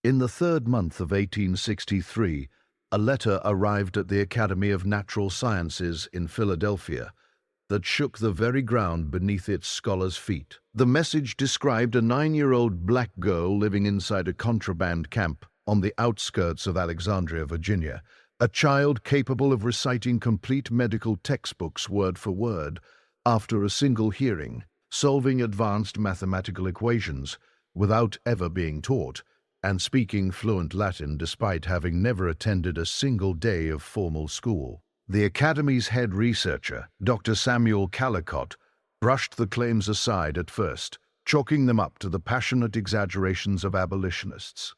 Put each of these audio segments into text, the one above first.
In the third month of 1863, a letter arrived at the Academy of Natural Sciences in Philadelphia that shook the very ground beneath its scholars' feet. The message described a 9-year-old black girl living inside a contraband camp on the outskirts of Alexandria, Virginia, a child capable of reciting complete medical textbooks word for word after a single hearing, solving advanced mathematical equations without ever being taught, and speaking fluent Latin despite having never attended a single day of formal school. The Academy's head researcher, Dr. Samuel Callicott, brushed the claims aside at first, chalking them up to the passionate exaggerations of abolitionists.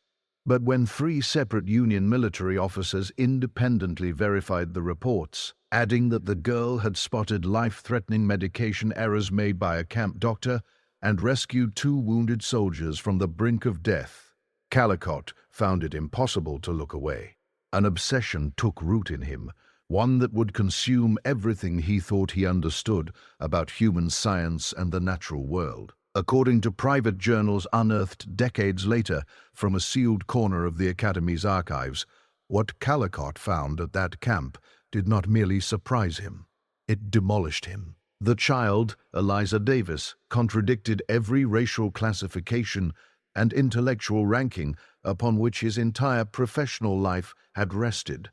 But when 3 separate Union military officers independently verified the reports, adding that the girl had spotted life-threatening medication errors made by a camp doctor and rescued 2 wounded soldiers from the brink of death, Callicott found it impossible to look away. An obsession took root in him, one that would consume everything he thought he understood about human science and the natural world. According to private journals unearthed decades later from a sealed corner of the Academy's archives, what Callicott found at that camp did not merely surprise him, it demolished him. The child, Eliza Davis, contradicted every racial classification and intellectual ranking upon which his entire professional life had rested.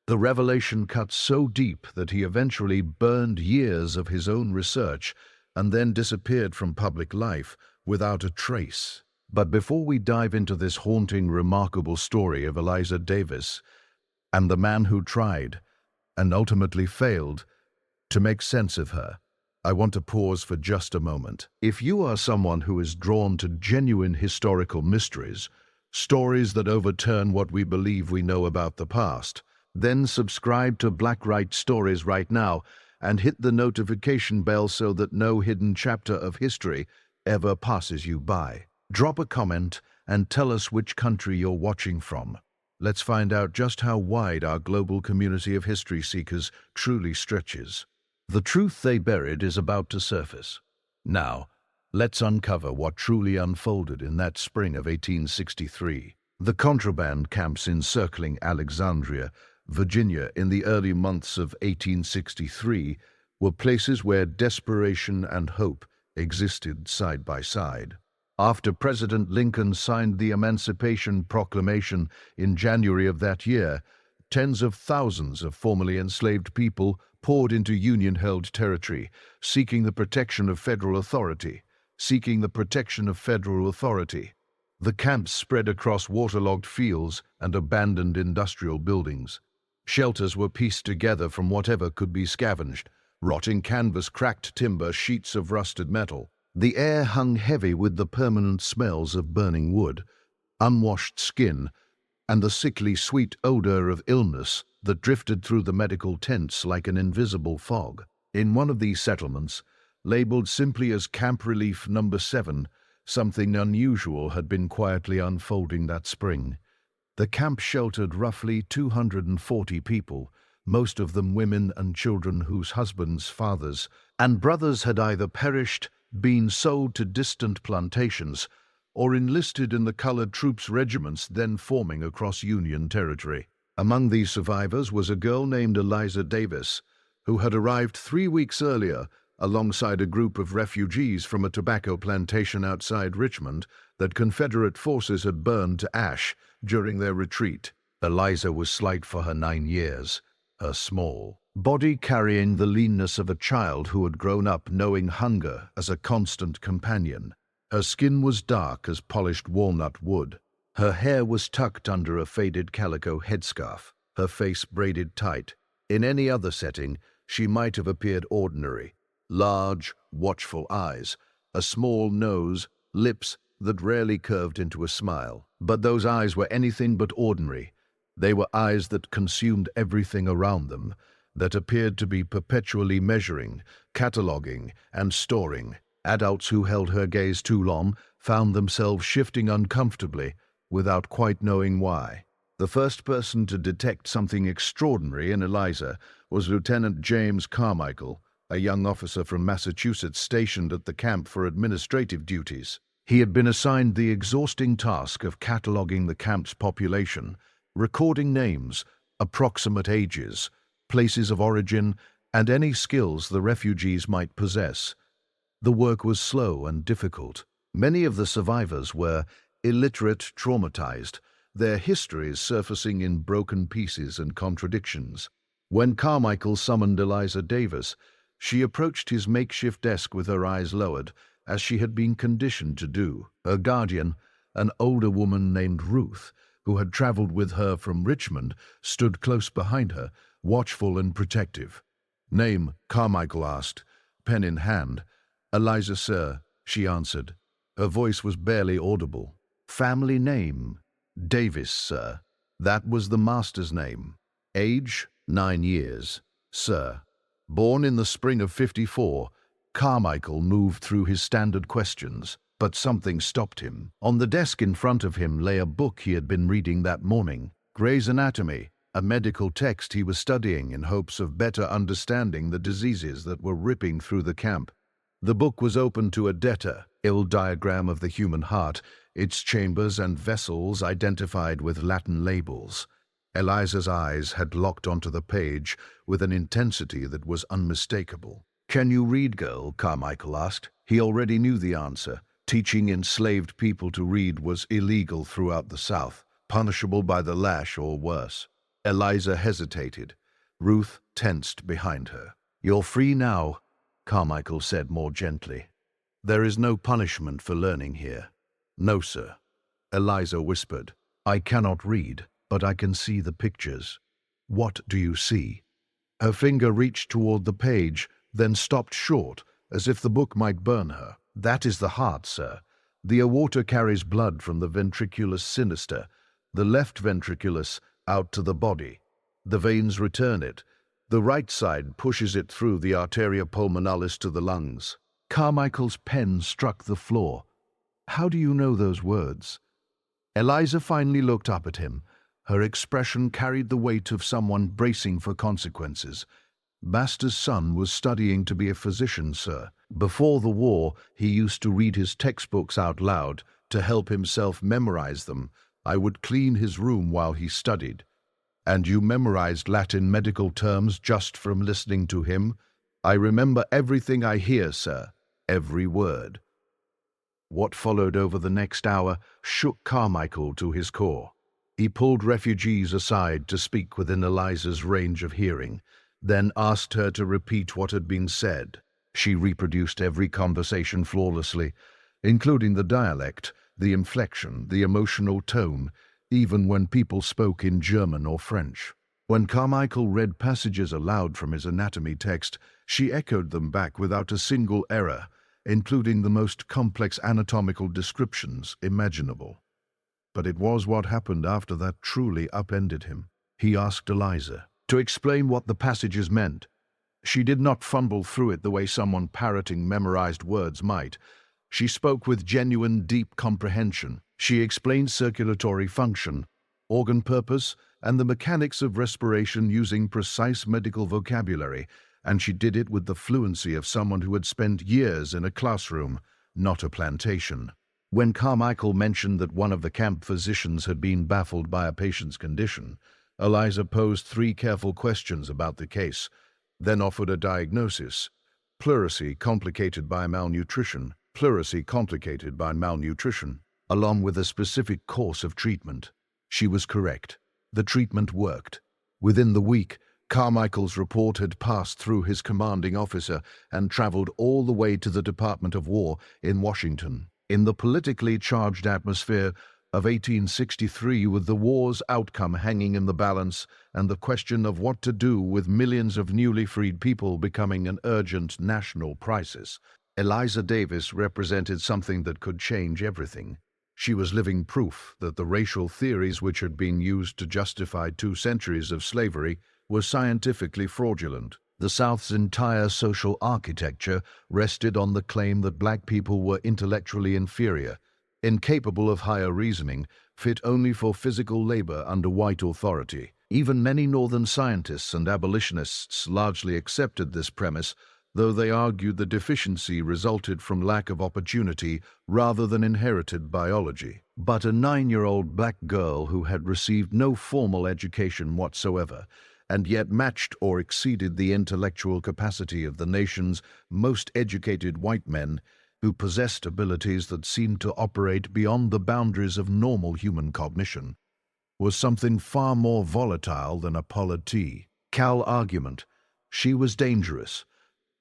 The revelation cut so deep that he eventually burned years of his own research and then disappeared from public life without a trace. But before we dive into this haunting, remarkable story of Eliza Davis and the man who tried, and ultimately failed, to make sense of her, I want to pause for just a moment. If you are someone who is drawn to genuine historical mysteries, stories that overturn what we believe we know about the past, then subscribe to Black Right Stories right now and hit the notification bell so that no hidden chapter of history ever passes you by. Drop a comment and tell us which country you're watching from. Let's find out just how wide our global community of history seekers truly stretches. The truth they buried is about to surface. Now, let's uncover what truly unfolded in that spring of 1863. The contraband camps encircling Alexandria, Virginia, in the early months of 1863 were places where desperation and hope existed side by side. After President Lincoln signed the Emancipation Proclamation in January of that year, tens of thousands of formerly enslaved people poured into Union-held territory, seeking the protection of federal authority. The camps spread across waterlogged fields and abandoned industrial buildings. Shelters were pieced together from whatever could be scavenged: rotting canvas, cracked timber, sheets of rusted metal. The air hung heavy with the permanent smells of burning wood, unwashed skin, and the sickly sweet odor of illness that drifted through the medical tents like an invisible fog. In one of these settlements, labeled simply as Camp Relief Number 7, something unusual had been quietly unfolding that spring. The camp sheltered roughly 240 people, most of them women and children whose husbands, fathers, and brothers had either perished, been sold to distant plantations, or enlisted in the colored troops regiments then forming across Union territory. Among these survivors was a girl named Eliza Davis, who had arrived 3 weeks earlier alongside a group of refugees from a tobacco plantation outside Richmond that Confederate forces had burned to ash during their retreat. Eliza was slight for her 9 years, her small body carrying the leanness of a child who had grown up knowing hunger as a constant companion. Her skin was dark as polished walnut wood. Her hair was tucked under a faded calico headscarf, her face braided tight. In any other setting, she might have appeared ordinary. Large, watchful eyes, a small nose, lips that rarely curved into a smile. But those eyes were anything but ordinary. They were eyes that consumed everything around them, that appeared to be perpetually measuring, cataloging, and storing. Adults who held her gaze too long found themselves shifting uncomfortably without quite knowing why. The first person to detect something extraordinary in Eliza was Lieutenant James Carmichael, a young officer from Massachusetts stationed at the camp for administrative duties. He had been assigned the exhausting task of cataloging the camp's population, recording names, approximate ages, places of origin, and any skills the refugees might possess. The work was slow and difficult. Many of the survivors were illiterate, traumatized, their histories surfacing in broken pieces and contradictions. When Carmichael summoned Eliza Davis, she approached his makeshift desk with her eyes lowered, as she had been conditioned to do. Her guardian, an older woman named Ruth, who had traveled with her from Richmond, stood close behind her, watchful and protective. "Name?" Carmichael asked, pen in hand. "Eliza, sir," she answered. Her voice was barely audible. "Family name?" "Davis, sir." That was the master's name. "Age?" 9 years, sir." Born in the spring of '54, Carmichael moved through his standard questions, but something stopped him. On the desk in front of him lay a book he had been reading that morning, Gray's Anatomy, a medical text he was studying in hopes of better understanding the diseases that were ripping through the camp. The book was open to a ill diagram of the human heart, its chambers and vessels identified with Latin labels. Eliza's eyes had locked onto the page with an intensity that was unmistakable. "Can you read, girl?" Carmichael asked. He already knew the answer. Teaching enslaved people to read was illegal throughout the South, punishable by the lash or worse. Eliza hesitated. Ruth tensed behind her. "You're free now," Carmichael said more gently. "There is no punishment for learning here." "No, sir." Eliza whispered. "I cannot read, but I can see the pictures." "What do you see?" Her finger reached toward the page, then stopped short, as if the book might burn her. "That is the heart, sir. The aorta carries blood from the ventriculus sinister, the left ventriculus, out to the body. The veins return it. The right side pushes it through the arteria pulmonalis to the lungs." Carmichael's pen struck the floor. "How do you know those words?" Eliza finally looked up at him. Her expression carried the weight of someone bracing for consequences. "Master's son was studying to be a physician, sir. Before the war, he used to read his textbooks out loud to help himself memorize them. I would clean his room while he studied." "And you memorized Latin medical terms just from listening to him?" "I remember everything I hear, sir. Every word." What followed over the next hour shook Carmichael to his core. He pulled refugees aside to speak within Eliza's range of hearing, then asked her to repeat what had been said. She reproduced every conversation flawlessly, including the dialect, the inflection, the emotional tone, even when people spoke in German or French. When Carmichael read passages aloud from his anatomy text, she echoed them back without a single error, including the most complex anatomical descriptions imaginable. But it was what happened after that truly upended him. He asked Eliza to explain what the passages meant. She did not fumble through it the way someone parroting memorized words might. She spoke with genuine, deep comprehension. She explained circulatory function, organ purpose, and the mechanics of respiration using precise medical vocabulary, and she did it with the fluency of someone who had spent years in a classroom, not a plantation. When Carmichael mentioned that one of the camp physicians had been baffled by a patient's condition, Eliza posed 3 careful questions about the case, then offered a diagnosis: pleurisy complicated by malnutrition, along with a specific course of treatment. She was correct. The treatment worked. Within the week, Carmichael's report had passed through his commanding officer and traveled all the way to the Department of War in Washington. In the politically charged atmosphere of 1863, with the war's outcome hanging in the balance and the question of what to do with millions of newly freed people becoming an urgent national crisis, Eliza Davis represented something that could change everything. She was living proof that the racial theories which had been used to justify 2 centuries of slavery were scientifically fraudulent. The South's entire social architecture rested on the claim that black people were intellectually inferior, incapable of higher reasoning, fit only for physical labor under white authority. Even many Northern scientists and abolitionists largely accepted this premise, though they argued the deficiency resulted from lack of opportunity rather than inherited biology. But a 9-year-old black girl who had received no formal education whatsoever, and yet matched or exceeded the intellectual capacity of the nation's most educated white men, who possessed abilities that seemed to operate beyond the boundaries of normal human cognition, was something far more volatile than a polity. Cal argument. She was dangerous.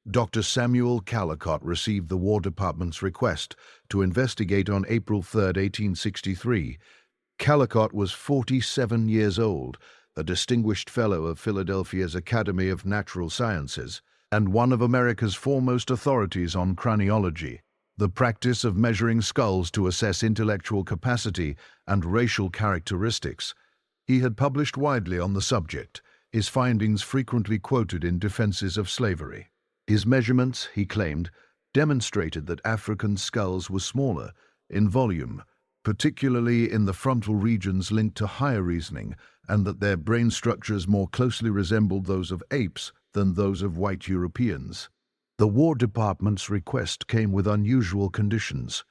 Dr. Samuel Callicott received the War Department's request to investigate on April 3, 1863. Callicott was 47 years old, a distinguished fellow of Philadelphia's Academy of Natural Sciences, and one of America's foremost authorities on craniology, the practice of measuring skulls to assess intellectual capacity and racial characteristics. He had published widely on the subject, his findings frequently quoted in defenses of slavery. His measurements, he claimed, demonstrated that African skulls were smaller in volume, particularly in the frontal regions linked to higher reasoning, and that their brain structures more closely resembled those of apes than those of white Europeans. The War Department's request came with unusual conditions.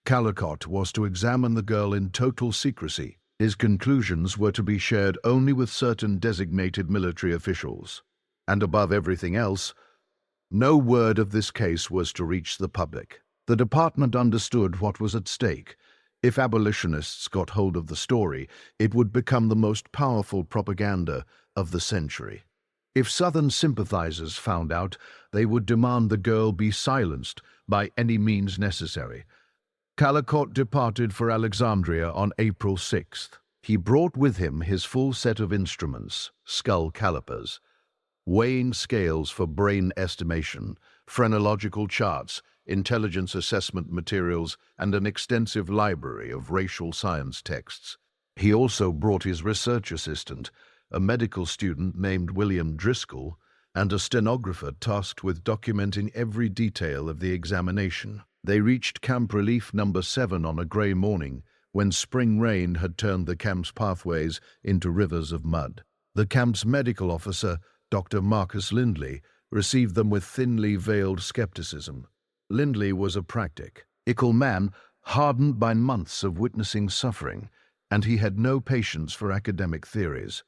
Callicott was to examine the girl in total secrecy. His conclusions were to be shared only with certain designated military officials. And above everything else, no word of this case was to reach the public. The department understood what was at stake. If abolitionists got hold of the story, it would become the most powerful propaganda of the century. If Southern sympathizers found out, they would demand the girl be silenced by any means necessary. Callicott departed for Alexandria on April 6th. He brought with him his full set of instruments, skull calipers, weighing scales for brain estimation, phrenological charts, intelligence assessment materials, and an extensive library of racial science texts. He also brought his research assistant, a medical student named William Driscoll, and a stenographer tasked with documenting every detail of the examination. They reached Camp Relief No. 7 on a gray morning, when spring rain had turned the camp's pathways into rivers of mud. The camp's medical officer, Dr. Marcus Lindley, received them with thinly veiled skepticism. Lindley was a practical man, hardened by months of witnessing suffering, and he had no patience for academic theories.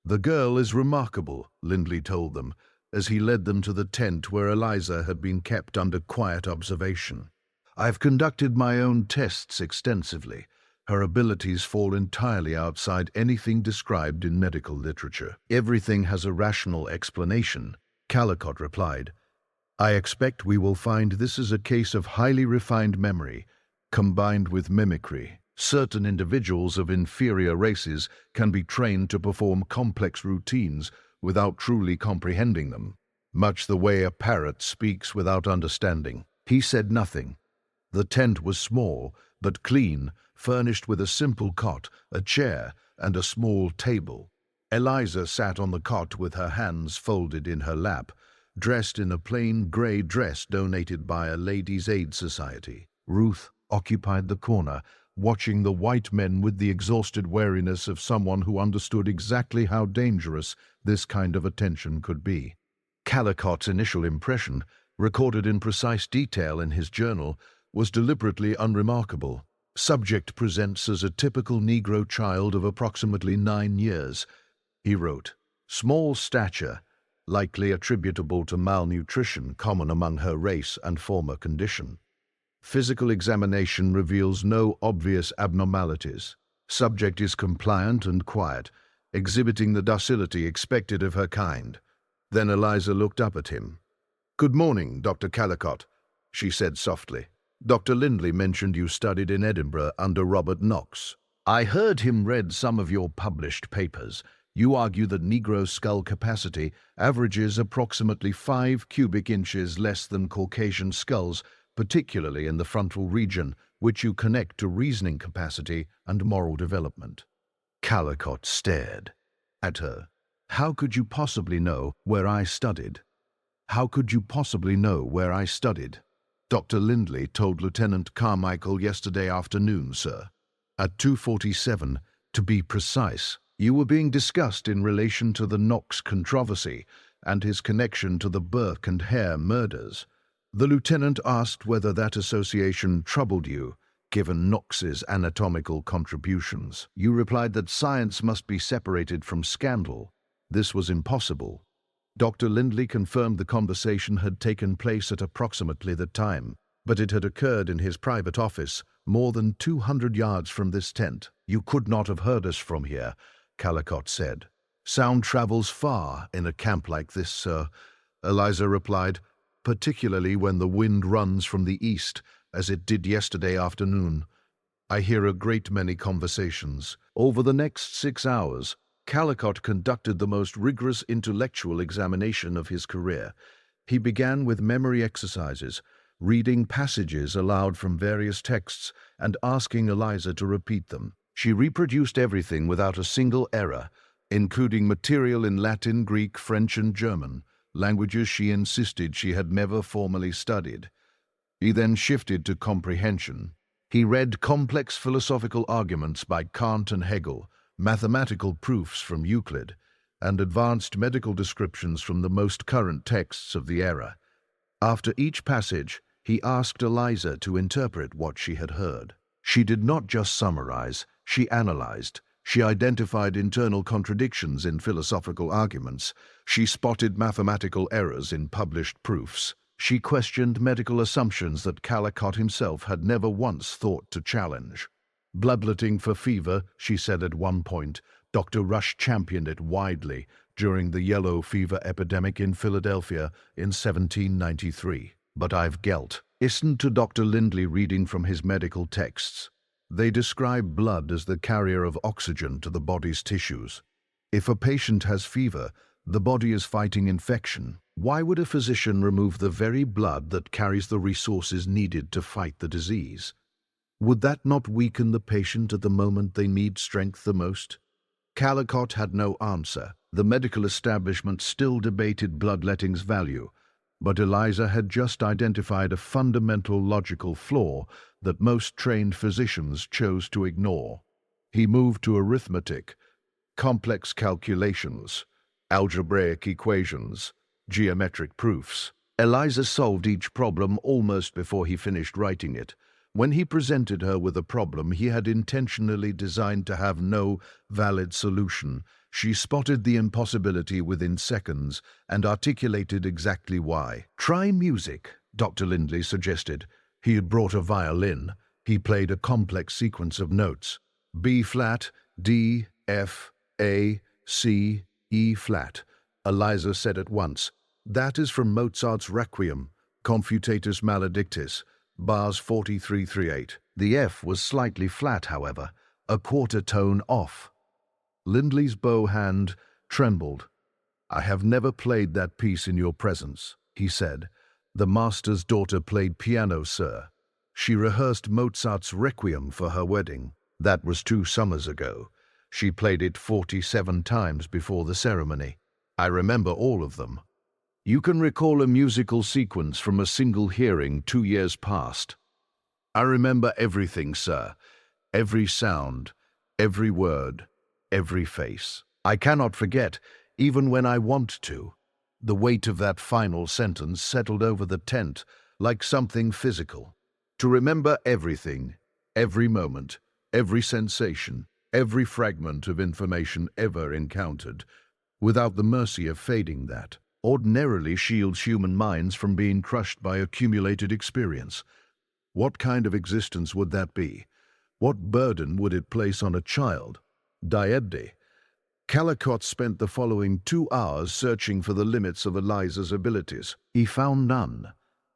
"The girl is remarkable," Lindley told them, as he led them to the tent where Eliza had been kept under quiet observation. "I've conducted my own tests extensively. Her abilities fall entirely outside anything described in medical literature. Everything has a rational explanation," Callicott replied. "I expect we will find this is a case of highly refined memory, combined with mimicry. Certain individuals of inferior races can be trained to perform complex routines without truly comprehending them, much the way a parrot speaks without understanding." He said nothing. The tent was small, but clean, furnished with a simple cot, a chair, and a small table. Eliza sat on the cot with her hands folded in her lap, dressed in a plain gray dress donated by a Ladies' Aid Society. Ruth occupied the corner, watching the white men with the exhausted wariness of someone who understood exactly how dangerous this kind of attention could be. Callicott's initial impression, recorded in precise detail in his journal, was deliberately unremarkable. "Subject presents as a typical Negro child of approximately 9 years," he wrote. "Small stature, likely attributable to malnutrition common among her race and former condition. Physical examination reveals no obvious abnormalities. Subject is compliant and quiet, exhibiting the docility expected of her kind." Then Eliza looked up at him. "Good morning, Dr. Callicott," she said softly. "Dr. Lindley mentioned you studied in Edinburgh under Robert Knox. I heard him read some of your published papers. You argue that Negro skull capacity averages approximately 5 cubic inches less than Caucasian skulls, particularly in the frontal region, which you connect to reasoning capacity and moral development." Callicott stared at her. "How could you possibly know where I studied? How could you possibly know where I studied?" "Dr. Lindley told Lieutenant Carmichael yesterday afternoon, sir. At 2:47, to be precise. You were being discussed in relation to the Knox controversy, and his connection to the Burke and Hare murders. The lieutenant asked whether that association troubled you, given Knox's anatomical contributions. You replied that science must be separated from scandal. This was impossible. Dr. Lindley confirmed the conversation had taken place at approximately the time, but it had occurred in his private office, more than 200 yards from this tent. You could not have heard us from here, Callicott said. Sound travels far in a camp like this, sir, Eliza replied, particularly when the wind runs from the east, as it did yesterday afternoon. I hear a great many conversations. Over the next 6 hours, Callicott conducted the most rigorous intellectual examination of his career. He began with memory exercises, reading passages aloud from various texts and asking Eliza to repeat them. She reproduced everything without a single error, including material in Latin, Greek, French, and German, languages she insisted she had never formally studied. He then shifted to comprehension. He read complex philosophical arguments by Kant and Hegel, mathematical proofs from Euclid, and advanced medical descriptions from the most current texts of the era. After each passage, he asked Eliza to interpret what she had heard. She did not just summarize, she analyzed. She identified internal contradictions in philosophical arguments. She spotted mathematical errors in published proofs. She questioned medical assumptions that Callicott himself had never once thought to challenge. Bloodletting for fever, she said at one point. Dr. Rush championed it widely during the yellow fever epidemic in Philadelphia in 1793. But I've gelt. Listened to Dr. Lindley reading from his medical texts. They describe blood as the carrier of oxygen to the body's tissues. If a patient has fever, the body is fighting infection. Why would a physician remove the very blood that carries the resources needed to fight the disease? Would that not weaken the patient at the moment they need strength the most? Callicott had no answer. The medical establishment still debated bloodletting's value, but Eliza had just identified a fundamental logical flaw that most trained physicians chose to ignore. He moved to arithmetic, complex calculations, algebraic equations, geometric proofs. Eliza solved each problem almost before he finished writing it. When he presented her with a problem he had intentionally designed to have no valid solution, she spotted the impossibility within seconds and articulated exactly why. Try music, Dr. Lindley suggested. He had brought a violin. He played a complex sequence of notes. B flat, D, F, A, C, E flat. Eliza said at once, "That is from Mozart's Requiem, Confutatus Maledictus, bars 4338. The F was slightly flat, however, a quarter tone off. Lindley's bow hand trembled. "I have never played that piece in your presence," he said. "The master's daughter played piano, sir. She rehearsed Mozart's Requiem for her wedding. That was 2 summers ago. She played it 47 times before the ceremony. I remember all of them." You can recall a musical sequence from a single hearing 2 years past. "I remember everything, sir. Every sound, every word, every face. I cannot forget, even when I want to." The weight of that final sentence settled over the tent like something physical. To remember everything, every moment, every sensation, every fragment of information ever encountered, without the mercy of fading that, ordinarily shields human minds from being crushed by accumulated experience. What kind of existence would that be? What burden would it place on a child? Diede. Callicott spent the following 2 hours searching for the limits of Eliza's abilities. He found none.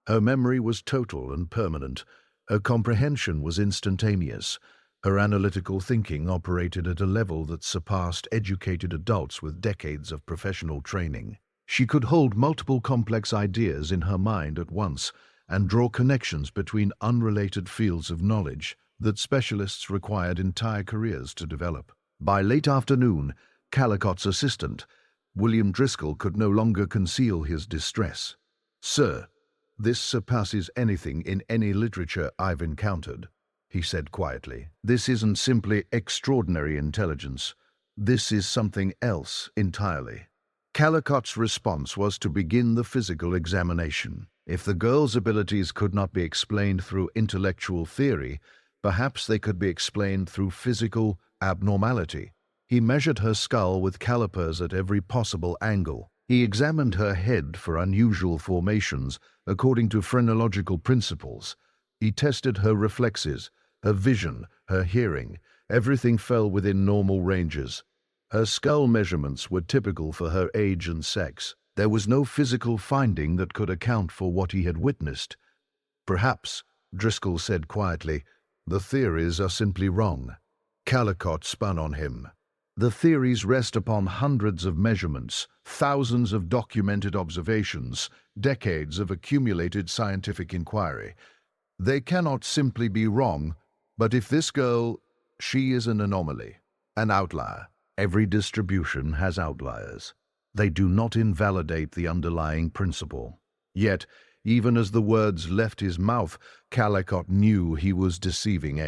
Her memory was total and permanent. Her comprehension was instantaneous. Her analytical thinking operated at a level that surpassed educated adults with decades of professional training. She could hold multiple complex ideas in her mind at once and draw connections between unrelated fields of knowledge that specialists required entire careers to develop. By late afternoon, Callicott's assistant, William Driscoll, could no longer conceal his distress. "Sir, this surpasses anything in any literature I've encountered," he said quietly. "This isn't simply extraordinary intelligence. This is something else entirely." Callicott's response was to begin the physical examination. If the girl's abilities could not be explained through intellectual theory, perhaps they could be explained through physical abnormality. He measured her skull with calipers at every possible angle. He examined her head for unusual formations according to phrenological principles. He tested her reflexes, her vision, her hearing. Everything fell within normal ranges. Her skull measurements were typical for her age and sex. There was no physical finding that could account for what he had witnessed. Perhaps, Driscoll said quietly, the theories are simply wrong. Callicott spun on him. The theories rest upon hundreds of measurements, thousands of documented observations, decades of accumulated scientific inquiry. They cannot simply be wrong, but if this girl, she is an anomaly, an outlier. Every distribution has outliers. They do not invalidate the underlying principle. Yet, even as the words left his mouth, Callicott knew he was deceiving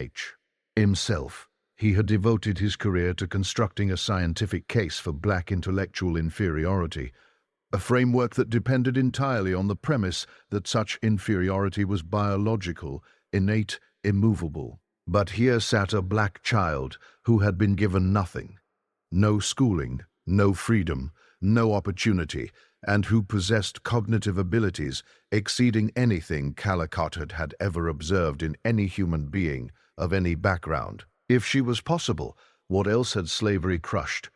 himself. He had devoted his career to constructing a scientific case for black intellectual inferiority, a framework that depended entirely on the premise that such inferiority was biological, innate, immovable. But here sat a black child who had been given nothing. No schooling, no freedom, no opportunity, and who possessed cognitive abilities exceeding anything Callicott had ever observed in any human being of any background. If she was possible, what else had slavery crushed?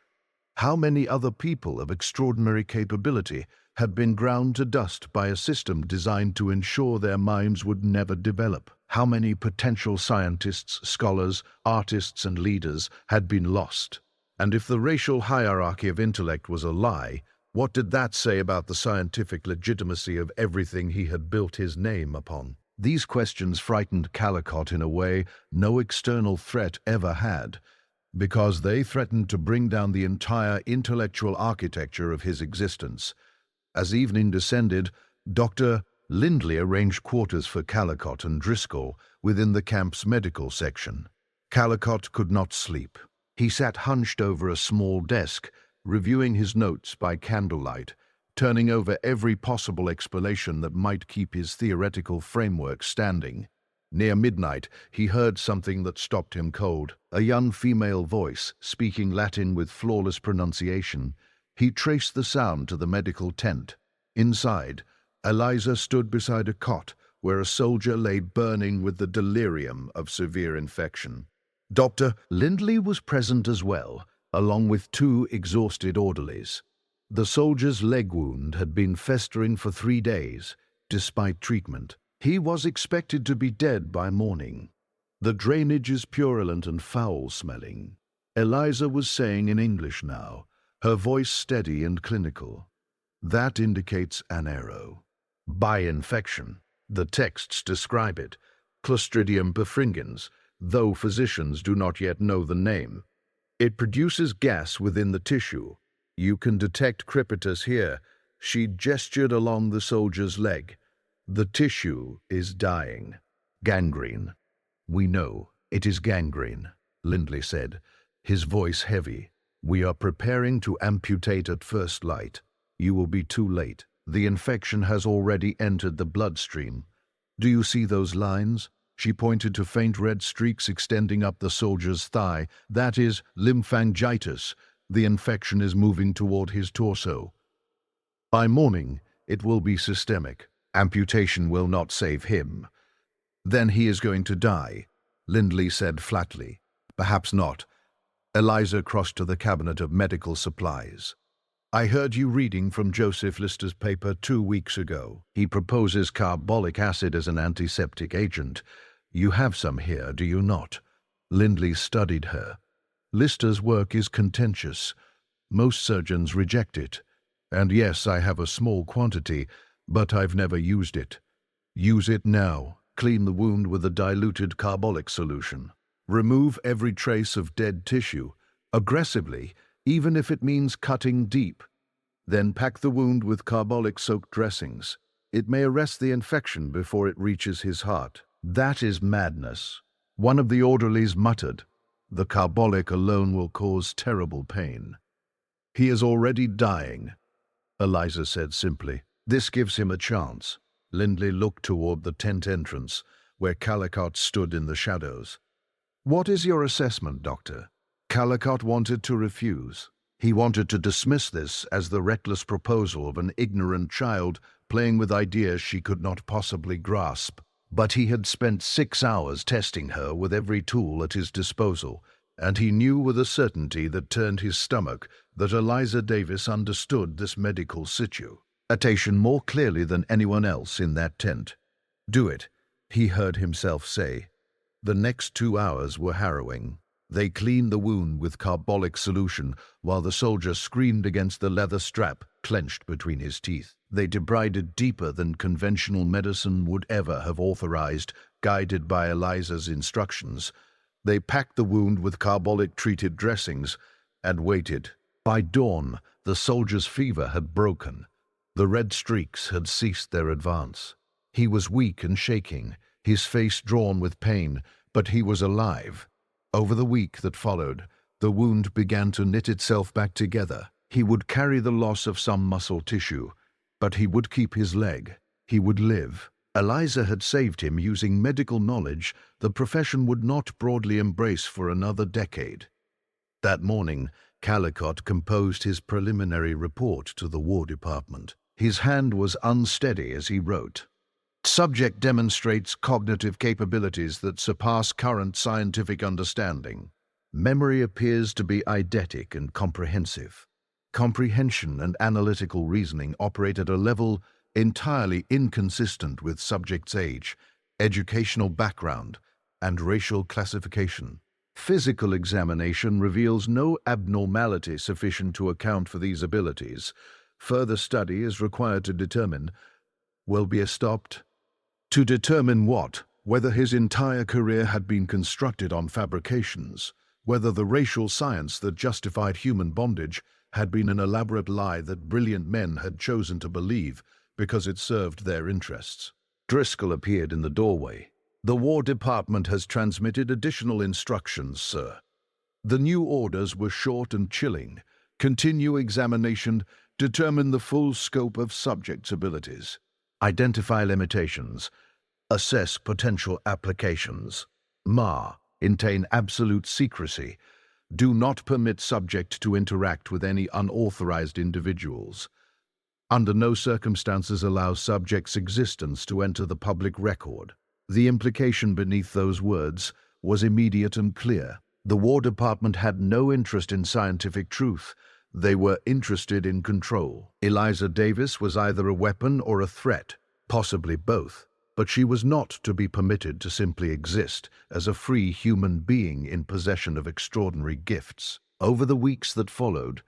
How many other people of extraordinary capability had been ground to dust by a system designed to ensure their minds would never develop? How many potential scientists, scholars, artists, and leaders had been lost? And if the racial hierarchy of intellect was a lie, what did that say about the scientific legitimacy of everything he had built his name upon? These questions frightened Callicott in a way no external threat ever had, because they threatened to bring down the entire intellectual architecture of his existence. As evening descended, Dr. Lindley arranged quarters for Callicott and Driscoll within the camp's medical section. Callicott could not sleep. He sat hunched over a small desk, reviewing his notes by candlelight, turning over every possible explanation that might keep his theoretical framework standing. Near midnight, he heard something that stopped him cold. A young female voice, speaking Latin with flawless pronunciation. He traced the sound to the medical tent. Inside, Eliza stood beside a cot where a soldier lay burning with the delirium of severe infection. Dr. Lindley was present as well, along with two exhausted orderlies. The soldier's leg wound had been festering for 3 days, despite treatment. He was expected to be dead by morning. The drainage is purulent and foul-smelling. Eliza was saying in English now, her voice steady and clinical. That indicates an arrow. By infection. The texts describe it. Clostridium perfringens, though physicians do not yet know the name. It produces gas within the tissue. You can detect crepitus here. She gestured along the soldier's leg. The tissue is dying. Gangrene. We know it is gangrene, Lindley said, his voice heavy. We are preparing to amputate at first light. You will be too late. The infection has already entered the bloodstream. Do you see those lines? She pointed to faint red streaks extending up the soldier's thigh. That is lymphangitis. The infection is moving toward his torso. By morning, it will be systemic. Amputation will not save him. Then he is going to die, Lindley said flatly. Perhaps not. Eliza crossed to the cabinet of medical supplies. I heard you reading from Joseph Lister's paper 2 weeks ago. He proposes carbolic acid as an antiseptic agent. You have some here, do you not? Lindley studied her. Lister's work is contentious. Most surgeons reject it. And yes, I have a small quantity, but I've never used it. Use it now. Clean the wound with a diluted carbolic solution. Remove every trace of dead tissue, aggressively, even if it means cutting deep. Then pack the wound with carbolic-soaked dressings. It may arrest the infection before it reaches his heart. That is madness. One of the orderlies muttered. The carbolic alone will cause terrible pain. He is already dying. Eliza said simply. This gives him a chance. Lindley looked toward the tent entrance, where Callicott stood in the shadows. What is your assessment, Doctor? Callicott wanted to refuse. He wanted to dismiss this as the reckless proposal of an ignorant child playing with ideas she could not possibly grasp. But he had spent 6 hours testing her with every tool at his disposal, and he knew with a certainty that turned his stomach that Eliza Davis understood this medical situation more clearly than anyone else in that tent. Do it, he heard himself say. The next 2 hours were harrowing. They cleaned the wound with carbolic solution while the soldier screamed against the leather strap clenched between his teeth. They debrided deeper than conventional medicine would ever have authorized, guided by Eliza's instructions. They packed the wound with carbolic-treated dressings and waited. By dawn, the soldier's fever had broken. The red streaks had ceased their advance. He was weak and shaking, his face drawn with pain, but he was alive. Over the week that followed, the wound began to knit itself back together. He would carry the loss of some muscle tissue, but he would keep his leg. He would live. Eliza had saved him using medical knowledge the profession would not broadly embrace for another decade. That morning, Callicott composed his preliminary report to the War Department. His hand was unsteady as he wrote. Subject demonstrates cognitive capabilities that surpass current scientific understanding. Memory appears to be eidetic and comprehensive. Comprehension and analytical reasoning operate at a level entirely inconsistent with subject's age, educational background, and racial classification. Physical examination reveals no abnormality sufficient to account for these abilities. Further study is required to determine. Will be stopped. To determine what? Whether his entire career had been constructed on fabrications, whether the racial science that justified human bondage had been an elaborate lie that brilliant men had chosen to believe because it served their interests. Driscoll appeared in the doorway. The War Department has transmitted additional instructions, sir. The new orders were short and chilling. Continue examination, determine the full scope of subject's abilities. Identify limitations. Assess potential applications. Maintain absolute secrecy. Do not permit subject to interact with any unauthorized individuals. Under no circumstances allow subject's existence to enter the public record. The implication beneath those words was immediate and clear. The War Department had no interest in scientific truth. They were interested in control. Eliza Davis was either a weapon or a threat, possibly both, but she was not to be permitted to simply exist as a free human being in possession of extraordinary gifts. Over the weeks that followed,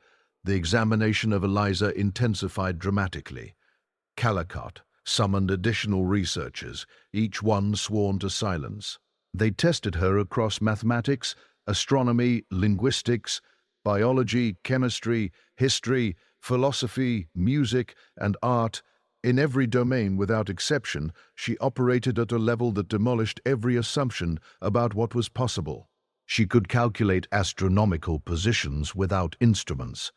the examination of Eliza intensified dramatically. Callicott summoned additional researchers, each one sworn to silence. They tested her across mathematics, astronomy, linguistics, biology, chemistry, history, philosophy, music, and art. In every domain without exception, she operated at a level that demolished every assumption about what was possible. She could calculate astronomical positions without instruments.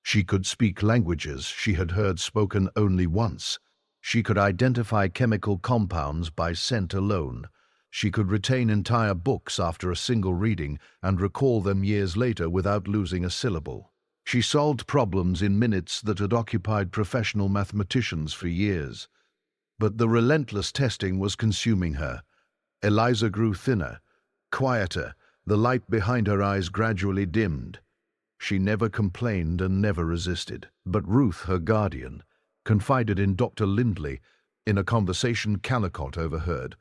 She could speak languages she had heard spoken only once. She could identify chemical compounds by scent alone. She could retain entire books after a single reading and recall them years later without losing a syllable. She solved problems in minutes that had occupied professional mathematicians for years. But the relentless testing was consuming her. Eliza grew thinner, quieter, the light behind her eyes gradually dimmed. She never complained and never resisted. But Ruth, her guardian, confided in Dr. Lindley, in a conversation Callicott overheard,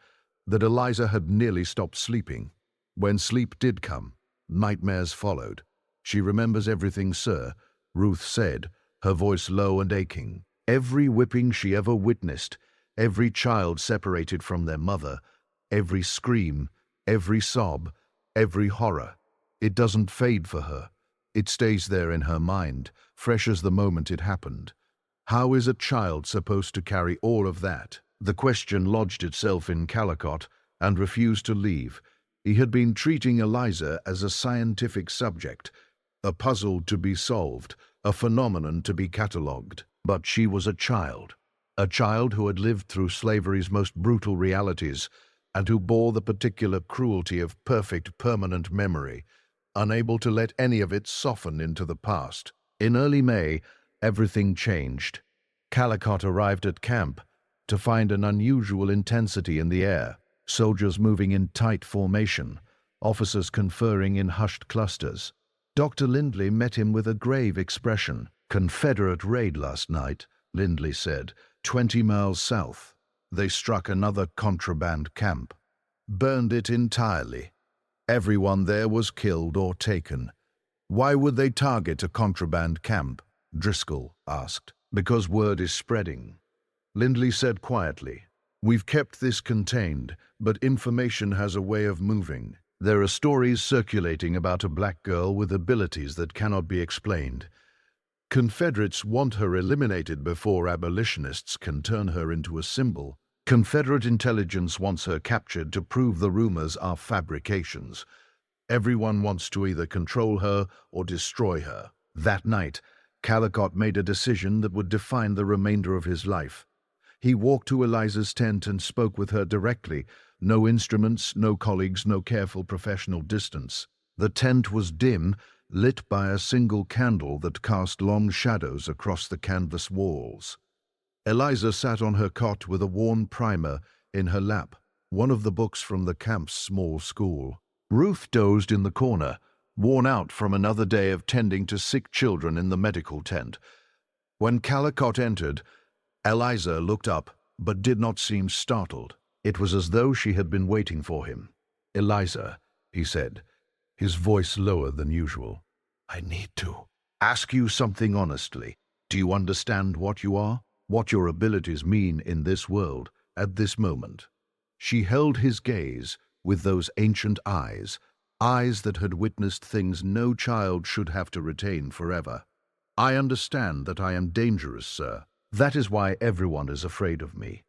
that Eliza had nearly stopped sleeping. When sleep did come, nightmares followed. She remembers everything, sir, Ruth said, her voice low and aching. Every whipping she ever witnessed, every child separated from their mother, every scream, every sob, every horror. It doesn't fade for her. It stays there in her mind, fresh as the moment it happened. How is a child supposed to carry all of that? The question lodged itself in Callicott and refused to leave. He had been treating Eliza as a scientific subject, a puzzle to be solved, a phenomenon to be catalogued. But she was a child who had lived through slavery's most brutal realities and who bore the particular cruelty of perfect, permanent memory, unable to let any of it soften into the past. In early May, everything changed. Calicut arrived at camp to find an unusual intensity in the air, soldiers moving in tight formation, officers conferring in hushed clusters. Dr. Lindley met him with a grave expression. "Confederate raid last night," Lindley said, 20 miles south. "They struck another contraband camp. Burned it entirely. Everyone there was killed or taken." "Why would they target a contraband camp?" Driscoll asked. "Because word is spreading," Lindley said quietly. "We've kept this contained, but information has a way of moving. There are stories circulating about a black girl with abilities that cannot be explained. Confederates want her eliminated before abolitionists can turn her into a symbol. Confederate intelligence wants her captured to prove the rumors are fabrications. Everyone wants to either control her or destroy her." That night, Calicut made a decision that would define the remainder of his life. He walked to Eliza's tent and spoke with her directly. No instruments, no colleagues, no careful professional distance. The tent was dim, lit by a single candle that cast long shadows across the canvas walls. Eliza sat on her cot with a worn primer in her lap, one of the books from the camp's small school. Ruth dozed in the corner, worn out from another day of tending to sick children in the medical tent. When Calicut entered, Eliza looked up, but did not seem startled. It was as though she had been waiting for him. "Eliza," he said, his voice lower than usual, "I need to ask you something honestly. Do you understand what you are? What your abilities mean in this world, at this moment?" She held his gaze with those ancient eyes that had witnessed things no child should have to retain forever. "I understand that I am dangerous, sir. That is why everyone is afraid of me.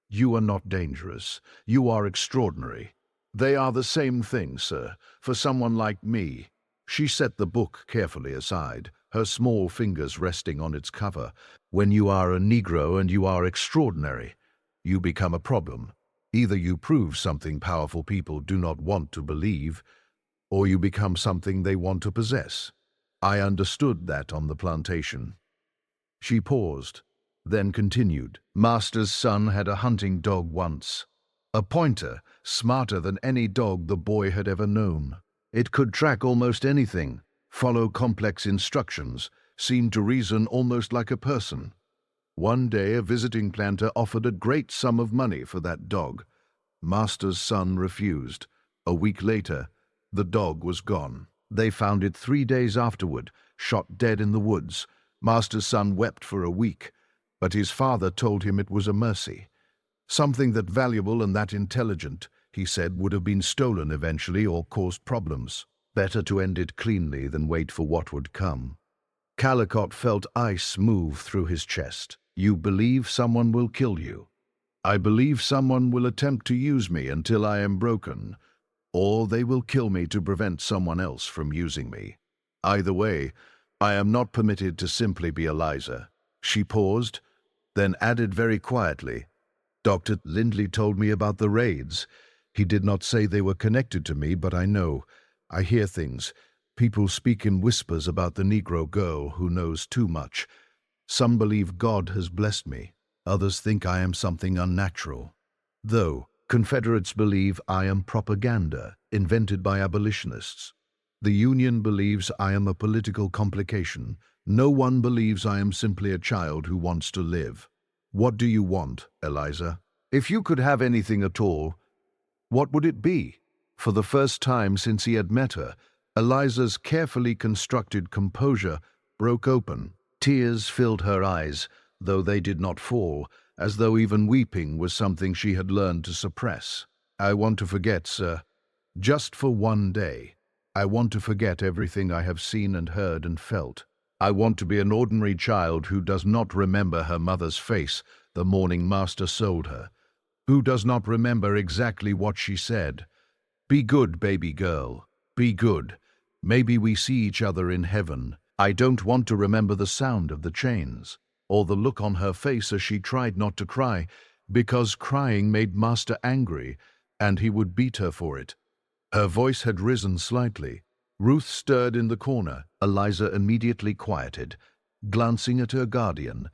You are not dangerous. You are extraordinary. They are the same thing, sir, for someone like me." She set the book carefully aside, her small fingers resting on its cover. "When you are a Negro and you are extraordinary, you become a problem. Either you prove something powerful people do not want to believe, or you become something they want to possess. I understood that on the plantation." She paused, then continued. "Master's son had a hunting dog once. A pointer, smarter than any dog the boy had ever known. It could track almost anything, follow complex instructions, seem to reason almost like a person. One day a visiting planter offered a great sum of money for that dog. Master's son refused. A week later, the dog was gone. They found it 3 days afterward, shot dead in the woods. Master's son wept for a week, but his father told him it was a mercy. Something that valuable and that intelligent, he said, would have been stolen eventually or caused problems. Better to end it cleanly than wait for what would come. Calicut felt ice move through his chest. "You believe someone will kill you. I believe someone will attempt to use me until I am broken, or they will kill me to prevent someone else from using me. Either way, I am not permitted to simply be Eliza." She paused, then added very quietly, "Dr. Lindley told me about the raids. He did not say they were connected to me, but I know. I hear things. People speak in whispers about the Negro girl who knows too much. Some believe God has blessed me. Others think I am something unnatural. Though Confederates believe I am propaganda invented by abolitionists. The Union believes I am a political complication. No one believes I am simply a child who wants to live. What do you want, Eliza? If you could have anything at all, what would it be?" For the first time since he had met her, Eliza's carefully constructed composure broke open. Tears filled her eyes, though they did not fall, as though even weeping was something she had learned to suppress. "I want to forget, sir. Just for one day. I want to forget everything I have seen and heard and felt. I want to be an ordinary child who does not remember her mother's face the morning Master sold her, who does not remember exactly what she said. Be good, baby girl. Be good. Maybe we see each other in heaven. I don't want to remember the sound of the chains, or the look on her face as she tried not to cry, because crying made Master angry, and he would beat her for it. Her voice had risen slightly. Ruth stirred in the corner. Eliza immediately quieted, glancing at her guardian,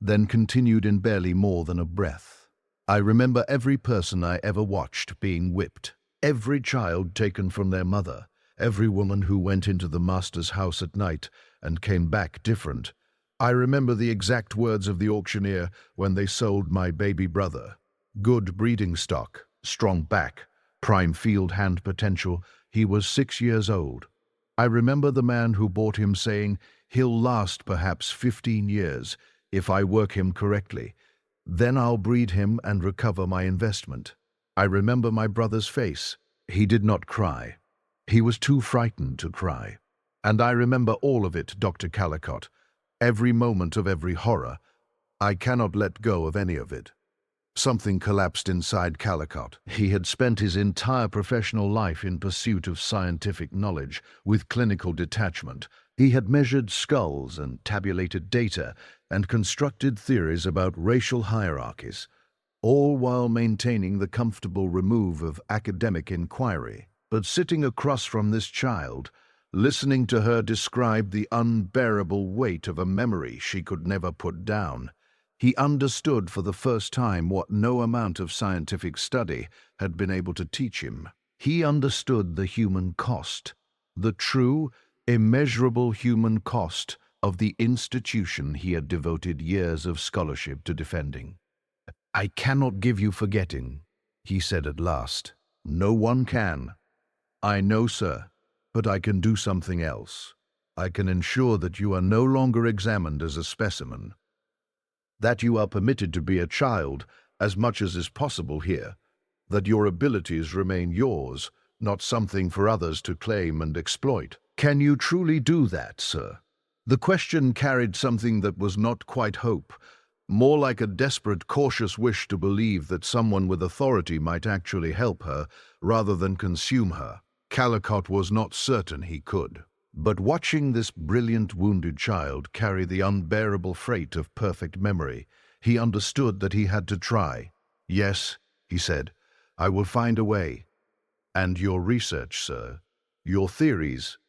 then continued in barely more than a breath. I remember every person I ever watched being whipped, every child taken from their mother, every woman who went into the master's house at night and came back different. I remember the exact words of the auctioneer when they sold my baby brother. Good breeding stock, strong back, prime field hand potential. He was 6 years old. I remember the man who bought him saying, "He'll last perhaps 15 years if I work him correctly. Then I'll breed him and recover my investment." I remember my brother's face. He did not cry. He was too frightened to cry. And I remember all of it, Dr. Callicott. Every moment of every horror. I cannot let go of any of it. Something collapsed inside Callicott. He had spent his entire professional life in pursuit of scientific knowledge, with clinical detachment. He had measured skulls and tabulated data and constructed theories about racial hierarchies, all while maintaining the comfortable remove of academic inquiry. But sitting across from this child, listening to her describe the unbearable weight of a memory she could never put down, he understood for the first time what no amount of scientific study had been able to teach him. He understood the human cost, the true, immeasurable human cost of the institution he had devoted years of scholarship to defending. "I cannot give you forgetting," he said at last. "No one can." "I know, sir, but I can do something else. I can ensure that you are no longer examined as a specimen, that you are permitted to be a child as much as is possible here, that your abilities remain yours, not something for others to claim and exploit. Can you truly do that, sir?" The question carried something that was not quite hope, more like a desperate, cautious wish to believe that someone with authority might actually help her rather than consume her. Callicott was not certain he could. But watching this brilliant wounded child carry the unbearable freight of perfect memory, he understood that he had to try. "Yes," he said, "I will find a way. And your research, sir, your theories,